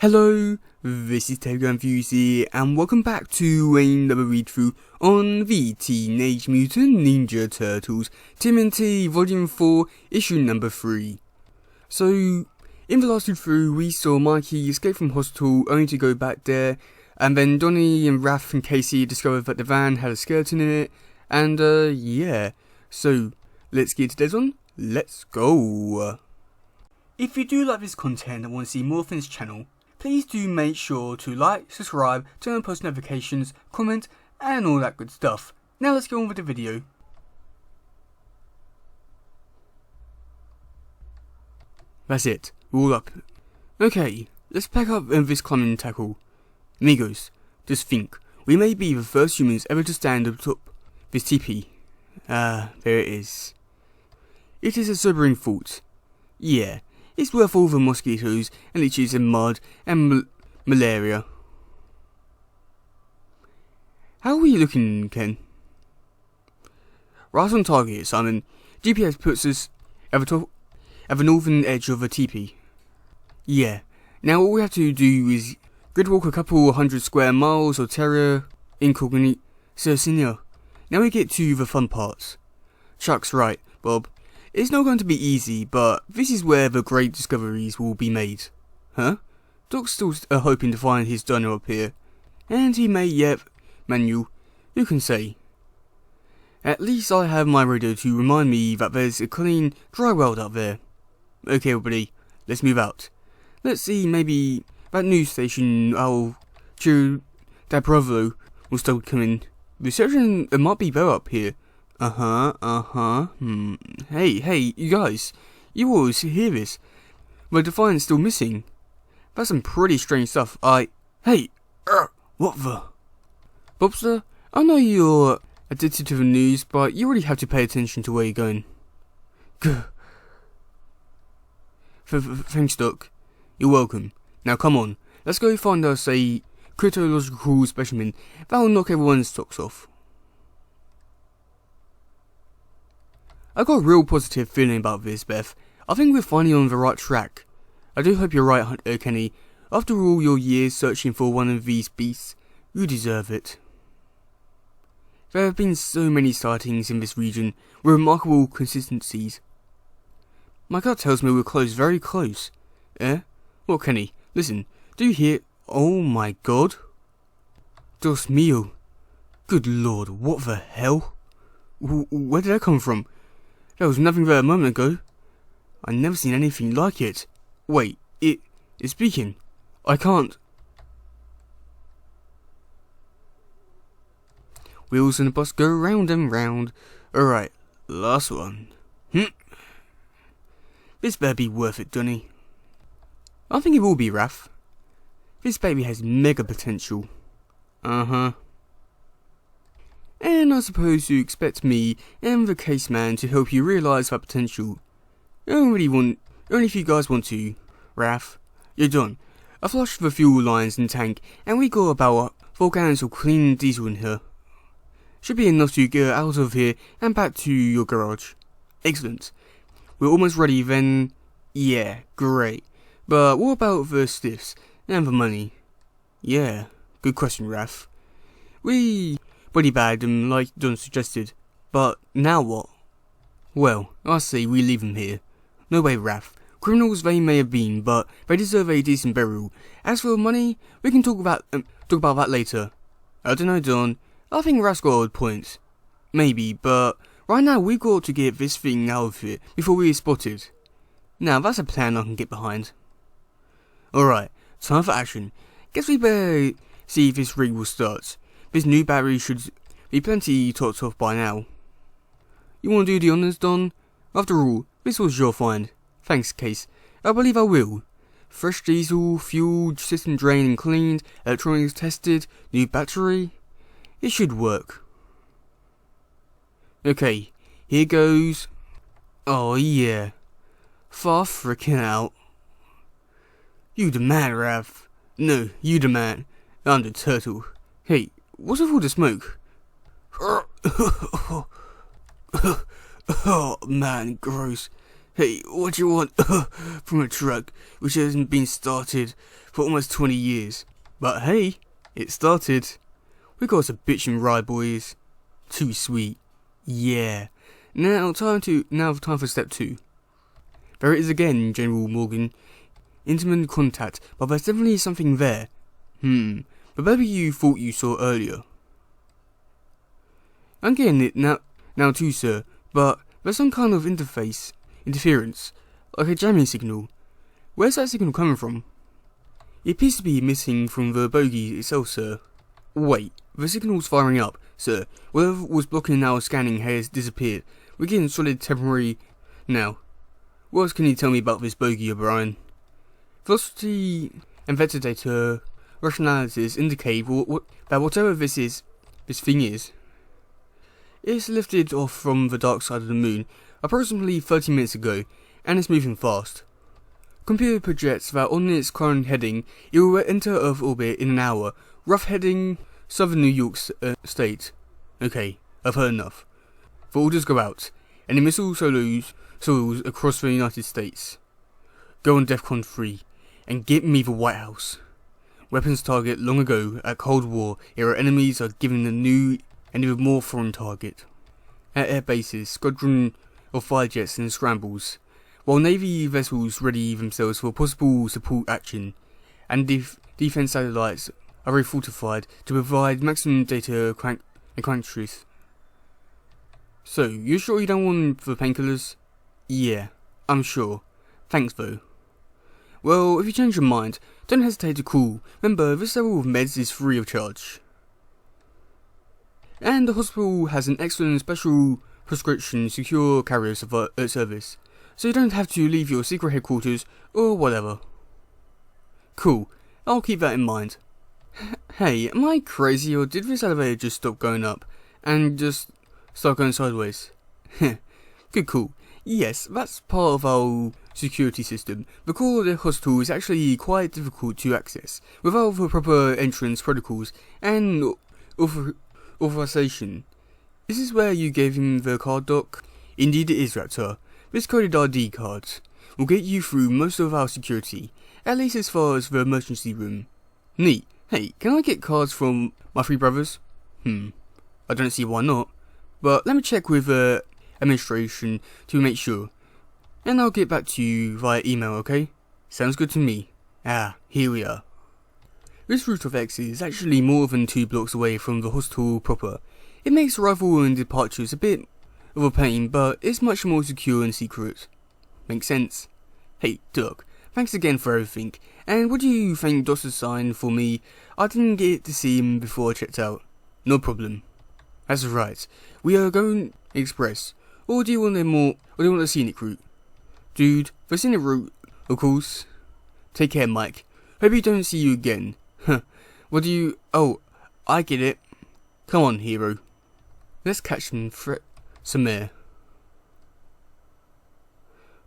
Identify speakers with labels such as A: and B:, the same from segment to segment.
A: Hello, this is teddygaming and welcome back to another read through on the Teenage Mutant Ninja Turtles TMNT Volume 4 Issue number 3. So, in the last read through we saw Mikey escape from hospital only to go back there, and then Donnie and Raph and Casey discovered that the van had a skeleton in it, and yeah. So, let's get to this one, let's go. If you do like this content and want to see more from this channel, please do make sure to like, subscribe, turn on post notifications, comment, and all that good stuff. Now let's get on with the video. That's it, we're all up. Okay, let's pack up this climbing tackle. Amigos, just think, we may be the first humans ever to stand atop this teepee. There it is. It is a sobering thought. Yeah. It's worth all the mosquitoes and leeches and mud and malaria. How are we looking, Ken? Right on target, Simon. GPS puts us at the northern edge of the teepee. Yeah. Now all we have to do is gridwalk a couple 100 square miles of terra incognita. So, Senor, now we get to the fun parts. Chuck's right, Bob. It's not going to be easy, but this is where the great discoveries will be made. Huh? Doc's still hoping to find his dino up here. And he may yet, Manuel, who can say? At least I have my radio to remind me that there's a clean, dry world out there. Okay everybody, let's move out. Let's see, maybe that news station, Chiu da Bravo will start coming. Reception might be better up here. Hey, you guys. You always hear this. The Defiant's still missing. That's some pretty strange stuff. What the? Bobster, I know you're addicted to the news, but you really have to pay attention to where you're going. Thanks, Doc. You're welcome. Now come on, let's go find us a cryptological specimen that'll knock everyone's socks off. I got a real positive feeling about this, Beth. I think we're finally on the right track. I do hope you're right, Kenny. After all your years searching for one of these beasts, you deserve it. There have been so many sightings in this region with remarkable consistencies. My gut tells me we're close, very close. Well, Kenny, listen, do you hear? Oh my god. Dios mío. Good lord, what the hell? Where did that come from? There was nothing there a moment ago. I never seen anything like it. Wait, it's speaking. I can't. Wheels in the bus go round and round. Alright, last one. This better be worth it, Donnie. I think it will be, Raph. This baby has mega potential. And I suppose you expect me and the case man to help you realise that potential. Only if you guys want to. Raph, you're done. I flushed the fuel lines in the tank, and we got about 4 gallons of clean diesel in here. Should be enough to get out of here and back to your garage. Excellent. We're almost ready then. Yeah, great. But what about the stiffs and the money? Yeah, good question, Raph. We body bagged them like Don suggested, but now what? Well, I say we leave them here. No way, Raph. Criminals they may have been, but they deserve a decent burial. As for money, we can talk about that later. I don't know, Don. I think Raph's got odd points. Maybe, but right now we've got to get this thing out of here before we're spotted. Now that's a plan I can get behind. Alright, time for action. Guess we better see if this rig will start. This new battery should be plenty topped off by now. You want to do the honours, Don? After all, this was your find. Thanks, Case. I believe I will. Fresh diesel, fuel, system drained and cleaned, electronics tested, new battery. It should work. Okay, here goes. Oh yeah. Far frickin' out. You the man, Raph. No, you the man. I'm the turtle. Hey, what's with all the smoke? Oh man, gross. Hey, what do you want from a truck which hasn't been started for almost 20 years. But hey, it started. We got a bitchin' ride, boys. Too sweet. Yeah. Now time for step 2. There it is again, General Morgan. Intimate contact, but there's definitely something there. But maybe you thought you saw earlier. I'm getting it now too, sir, but there's some kind of interference, like a jamming signal. Where's that signal coming from? It appears to be missing from the bogey itself, sir. Wait, the signal's firing up, sir. Whatever was blocking our scanning has disappeared. We're getting solid temporary now. What else can you tell me about this bogey, O'Brien? Velocity and vector data Russian analysis indicate that whatever this thing is, it's lifted off from the dark side of the moon approximately 30 minutes ago, and it's moving fast. Computer projects that on its current heading, it will enter Earth orbit in an hour, rough heading southern New York State. Okay, I've heard enough. The orders go out, and the missile solos across the United States. Go on DEFCON 3, and get me the White House. Weapons target long ago at Cold War era enemies are given a new and even more foreign target. At air bases, squadron of firejets and scrambles, while Navy vessels ready themselves for possible support action, and defense satellites are very fortified to provide maximum data and crank truth. So, you sure you don't want the painkillers? Yeah, I'm sure. Thanks though. Well, if you change your mind, don't hesitate to call. Remember, this level of meds is free of charge. And the hospital has an excellent special prescription secure carrier service, so you don't have to leave your secret headquarters or whatever. Cool, I'll keep that in mind. Hey, am I crazy, or did this elevator just stop going up and just start going sideways? Good call. Yes, that's part of our security system. The core of the hospital is actually quite difficult to access without the proper entrance protocols and authorization. Is this where you gave him the card, Doc? Indeed it is, Raptor. This coded ID card will get you through most of our security, at least as far as the emergency room. Neat. Hey, can I get cards from my 3 brothers? I don't see why not, but let me check with administration to make sure, and I'll get back to you via email, okay? Sounds good to me. Here we are. This route of X is actually more than 2 blocks away from the hospital proper. It makes arrival and departures a bit of a pain, but it's much more secure and secret. Makes sense. Hey, Doc, thanks again for everything, and would you thank Dr. Sign for me? I didn't get to see him before I checked out. No problem. That's right. We are going express. Or do you want the scenic route? Dude, the scenic route, of course. Take care, Mike. Hope you don't see you again. What do you... Oh, I get it. Come on, hero. Let's catch some air.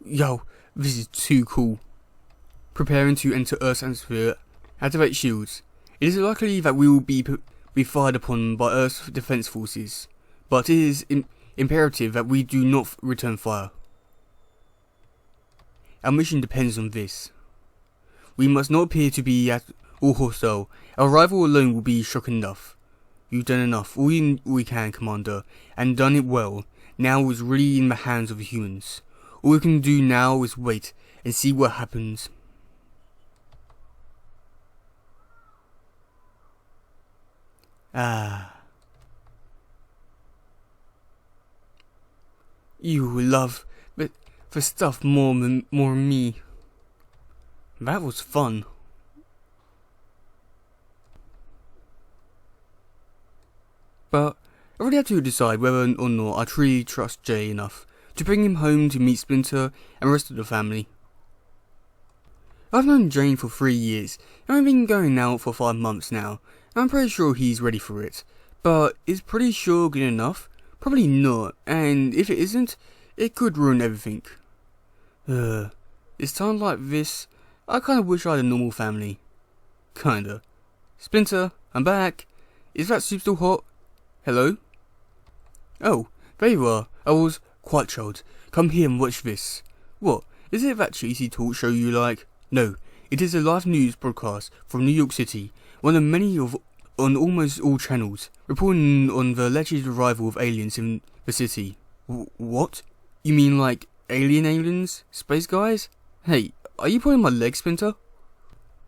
A: Yo, this is too cool. Preparing to enter Earth's atmosphere. Activate shields. It is likely that we will be fired upon by Earth's defense forces, but it is imperative that we do not return fire. Our mission depends on this. We must not appear to be at all hostile. Our arrival alone will be shock enough. You've done enough, all we can, Commander, and done it well. Now is really in the hands of the humans. All we can do now is wait and see what happens. You love the stuff more than me. That was fun. But I really have to decide whether or not I truly trust Jay enough to bring him home to meet Splinter and the rest of the family. I've known Jane for 3 years, and we've been going out for 5 months now. I'm pretty sure he's ready for it, but is pretty sure good enough? Probably not, and if it isn't, it could ruin everything. It's times like this, I kinda wish I had a normal family. Kinda. Splinter, I'm back. Is that soup still hot? Hello? Oh, there you are. I was quiet, child. Come here and watch this. What? Is it that cheesy talk show you like? No, It is a live news broadcast from New York City, one of many on almost all channels, reporting on the alleged arrival of aliens in the city. What? You mean like aliens? Space guys? Hey, are you pulling my leg, Splinter?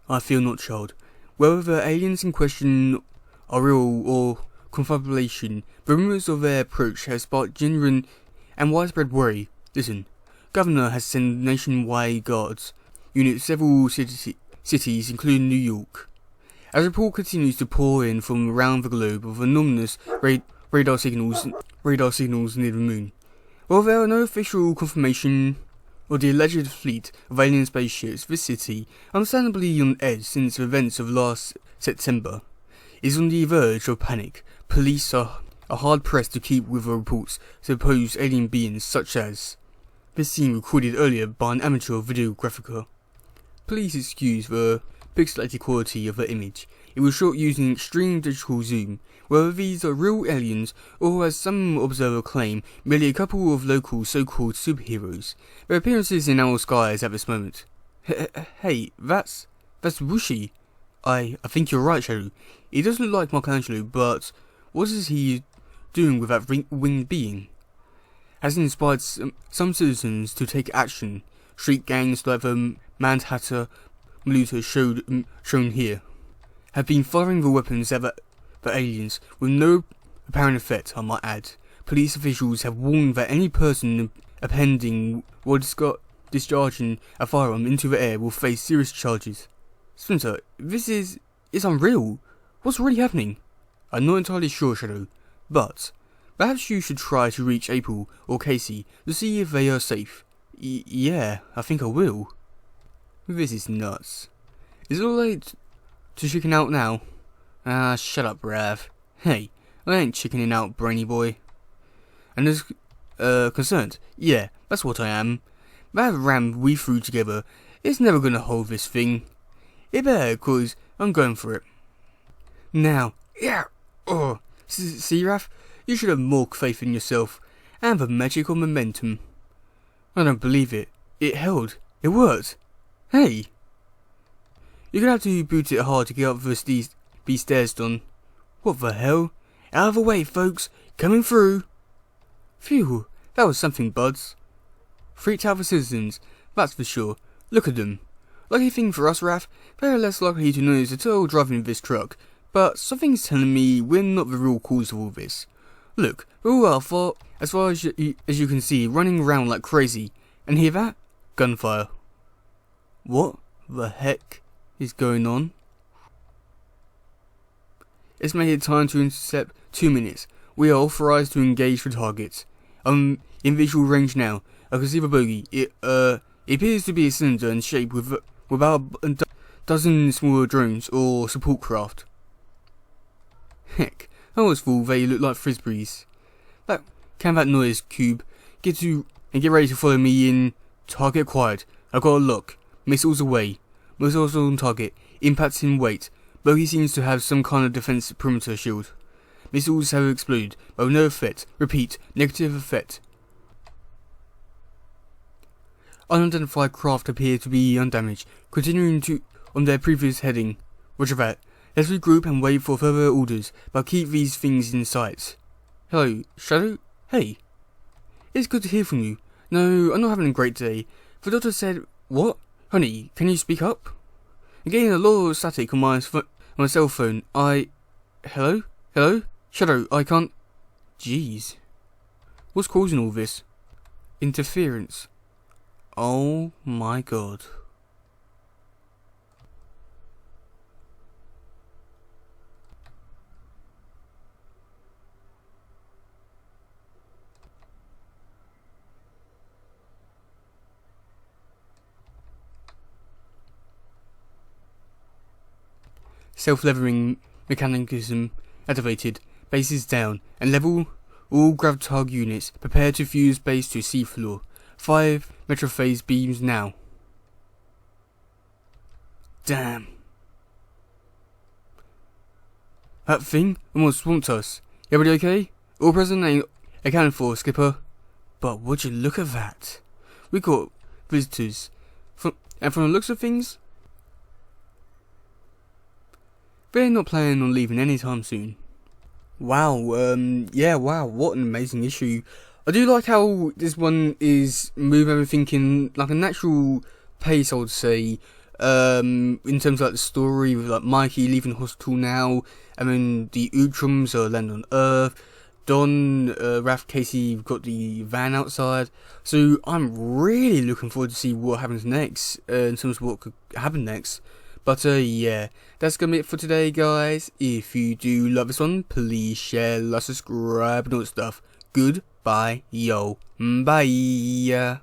A: I fear not, child. Whether the aliens in question are real or confabulation, the rumours of their approach has sparked genuine and widespread worry. Listen, Governor has sent nationwide guards units to several cities, including New York. As report continues to pour in from around the globe of anomalous radar signals near the moon. While there are no official confirmation of the alleged fleet of alien spaceships, this city, understandably on edge since the events of last September, is on the verge of panic. Police are hard pressed to keep with the reports of supposed alien beings, such as this scene recorded earlier by an amateur videographer. Please excuse the pixelated quality of the image. It was shot using extreme digital zoom. Whether these are real aliens, or as some observers claim, merely a couple of local so-called superheroes, their appearances in our skies at this moment. Hey, that's Wushi. I think you're right, Shadow. He does look like Michelangelo, but what is he doing with that winged being? Has inspired some citizens to take action. Street gangs like the Manhattan Maluta shown here have been firing the weapons at the aliens with no apparent effect, I might add. Police officials have warned that any person appending or discharging a firearm into the air will face serious charges. Splinter, this is unreal. What's really happening? I'm not entirely sure, Shadow, but perhaps you should try to reach April or Casey to see if they are safe. Yeah, I think I will. This is nuts. Is it all right to chicken out now? Ah, shut up, Rav. Hey, I ain't chickening out, brainy boy. And as concerned, yeah, that's what I am. That ram we threw together is never gonna hold this thing. It better, cause I'm going for it. Now, yeah, see, Rav, you should have more faith in yourself and the magic of momentum. I don't believe it. It held. It worked. Hey! You're gonna have to boot it hard to get up these stairs done. What the hell? Out of the way, folks! Coming through! Phew, that was something, buds. Freaked out the citizens, that's for sure. Look at them. Lucky thing for us, Raph, they're less likely to notice a turtle driving this truck, but something's telling me we're not the real cause of all this. Look, we're all as far as you can see, running around like crazy. And hear that? Gunfire. What the heck is going on? Estimated time to intercept 2 minutes. We are authorized to engage the target. I'm in visual range now. I can see the bogey. It appears to be a cylinder in shape with about a dozen smaller drones or support craft. Heck, I always thought they looked like frisbees. That noise, Cube. Get ready to follow me in. Target acquired. I got a lock. Missiles away. Missiles on target. Impacts in weight. Bogey seems to have some kind of defense perimeter shield. Missiles have exploded, but with no effect. Repeat, negative effect. Unidentified craft appear to be undamaged, continuing on their previous heading. Roger that. Let's regroup and wait for further orders, but keep these things in sight. Hello, Shadow? Hey. It's good to hear from you. No, I'm not having a great day. The doctor said, what? Honey, can you speak up? I'm getting a lot of static on my cell phone. Hello? Hello? Shadow, I can't... Jeez. What's causing all this? Interference. Oh my god. Self-leveling mechanism activated. Bases down and level. All gravitog units prepare to fuse base to seafloor. 5 metrophase beams now. Damn. That thing almost swamped us. Everybody okay? All present and accounted for, Skipper. But would you look at that? We got visitors. And from the looks of things, they're not planning on leaving anytime soon. Wow, yeah, wow, what an amazing issue. I do like how this one is moving everything in like a natural pace, I would say. In terms of like the story with like Mikey leaving the hospital now, and then the Utrums are landing on Earth. Don, Raph, Casey, we've got the van outside. So I'm really looking forward to see what happens next, in terms of what could happen next. But yeah, that's gonna be it for today, guys. If you do love this one, please share, like, subscribe, and all that stuff. Goodbye, yo, bye.